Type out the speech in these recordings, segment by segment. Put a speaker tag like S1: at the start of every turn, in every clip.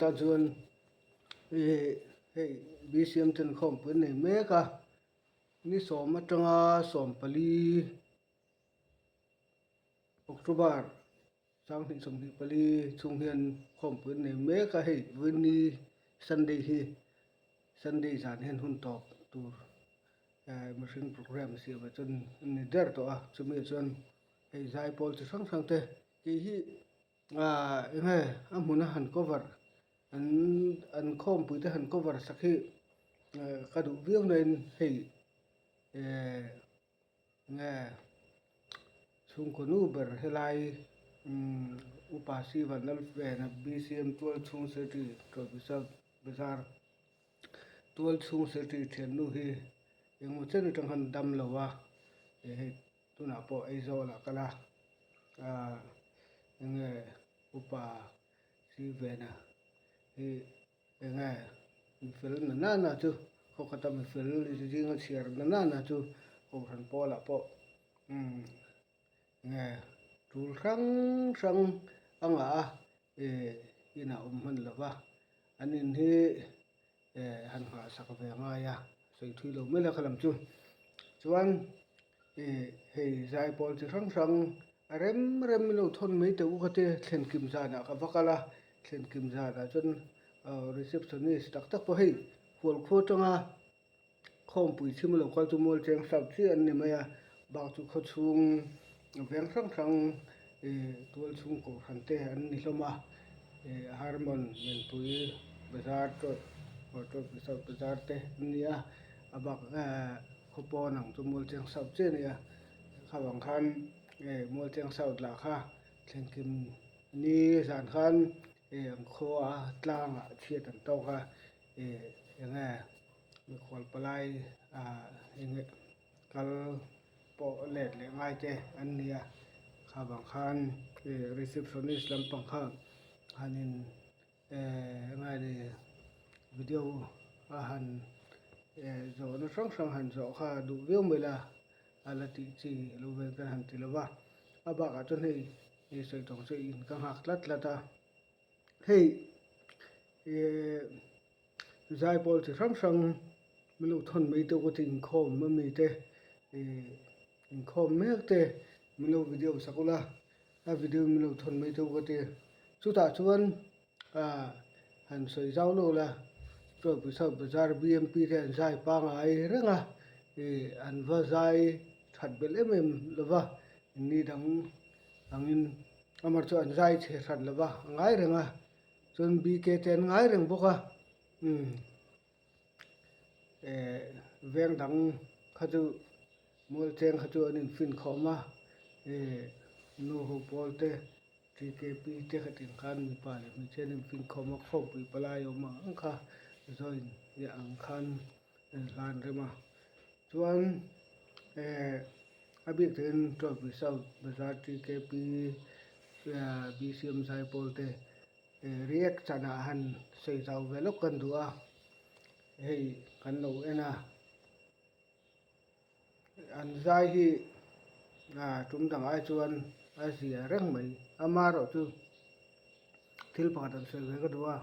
S1: ta chuan hei BCM ten khom pun nei mek a ni som atanga som pali October sang ni som ni pali chung hian khom pun nei mek a hei vini Sunday hi Sunday zan hen hun top tur machine program si ba chun ni der to a chumi chuan hei zai pol chi sang sang te ki hi nge amuna han cover an khom pui te han cover sakhi ka du viu nen hei nge chung ko nu ber helai upasi vanal ve na BCM 12 chung city to bisa bazar 12 chung city then nu hi yang mo chen tang han dam lawa hei tuna po aizo la kala nge upa si ve na hi nge fel na chu ko kata me fel ji nga chiar na chu ko han po la po nge tul sang anga ina man lawa anin hi han ha sak ve nga ya sei thui lo me la khalam chu chuan hei zai pol chi sang rem lo thon mei te u khate thlen kim za na ka vakala thlen kim za da chun receptionist tak po hei khol kho tanga khom pui chim lo khal chu mol cheng sab chi an ni maya ba chu kho chung veng sang tual chung ko hante an ni hloma harmon men pui bazar to bisau bazar te nia abak khopo nang chu mol cheng sab che nia khawang khan mol cheng saut la kha thlenkim ni zan khan ang kho a tlang a thiat an to kha enge mi khol palai enge kal po let le ngai te an nia khawang khan receptionist lampang kha hanin ngai ni video a han zo no sang han zo kha du veu mela ala ti chi lo vel kan han ti lawa aba ka chon hei sei tong sei in ka hak lata hei zai pol chi sang milu thon mei to ko tin khom ma mi te in khom mek te milu video sakula a video milu thon mei to ko te chu ta chuan han soi zau lo la to bisau bazar BMP te an zai pa ngai renga an va zai that bel em lova ni dang angin amar chu an zai che that lova ngai renga chun BK ten ngai reng boka veng dang khaju mol cheng khaju anin fin khoma nu ho polte TKP te khatin khan mi pa le mi chen fin khoma khom pui pala yo ma angkha join ya ang khan lan rema chuan abik ten to bisau bazar TKP BCM zai polte riek chana han sei zau velok kan dua hei kan lo ena an zai hi tum dang ai chuan a zia reng mai amaro chu thil pa dan sei ve ka dua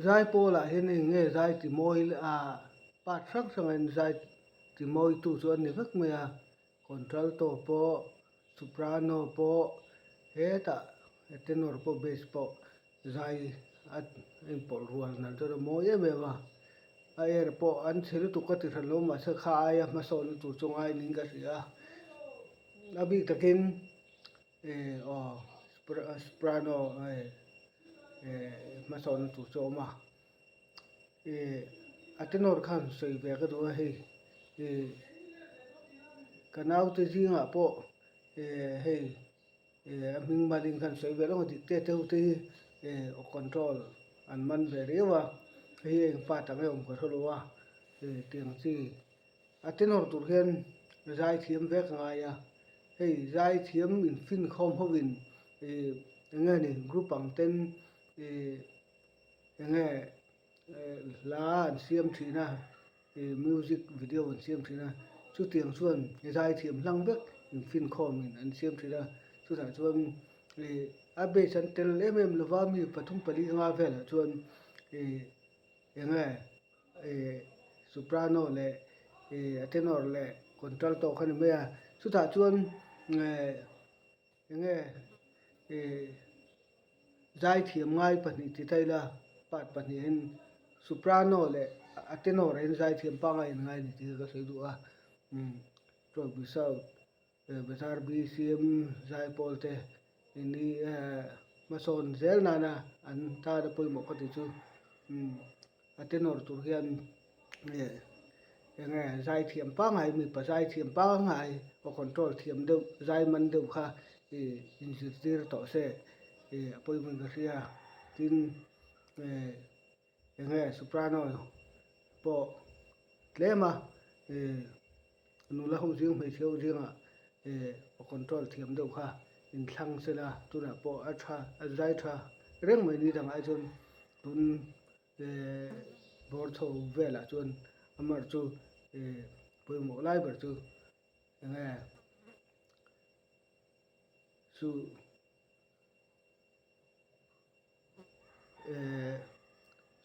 S1: zai pola hin nge zai ti moi pa sang en zai ti moi tu chuan ni vek maya contralto po soprano po heta tenor po bass po zai at in pol rual na to mo ye mewa air po an thil tu ka ti thalo ma sa kha ya ma so tu chungai ning ka ria abi takin soprano ma so tu choma atenor khan sei ve ka do hei kanau te jinga po hei ming malin khan sei ve lo dik te o control an man ve rewa hei pa ta me om ko tholowa tiang chi atenor tur hian zai thiam vek nga ya hei zai thiam in fin khom hovin nge ni group ang ten nge la an siam thina music video an siam thina chu tiang chuan zai thiam hlang vek in fin khom in an siam thina chu ta chuan abe santel lova mi pathum pali nga vela chuan enge soprano le tenor le contralto khan me a chu ta chuan enge zai thiam ngai pahnih ti thaila pat pahnih in soprano le tenor in zai thiam pa ngai ni ti ka sei du a to bisau besar bcm zai polte ini mason zel nana an ta da poi mo ka ti chu tenor tur hian enge zai thiam pa ngai mi pa zai thiam pa ngai o control thiam deuh zai man deuh kha in zir to se poi mun ka ria tin enge soprano po tlema nula hu jing mai thiau jinga o control thiam deuh kha in thlang sela tuna po a zai tha reng mai ni dang ai chun tun bor tho vela chun amar chu poi mo lai ber chu enge su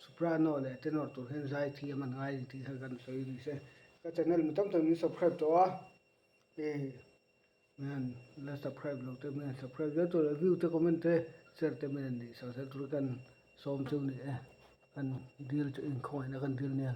S1: soprano le tenor tur hen zai thiam an ngai ti ha kan sei ni se ka channel mi tam ni subscribe to a man la subscribe lo te man subscribe to review te comment te share te man ni sa tur kan som chu ni an deal in coin kan deal ne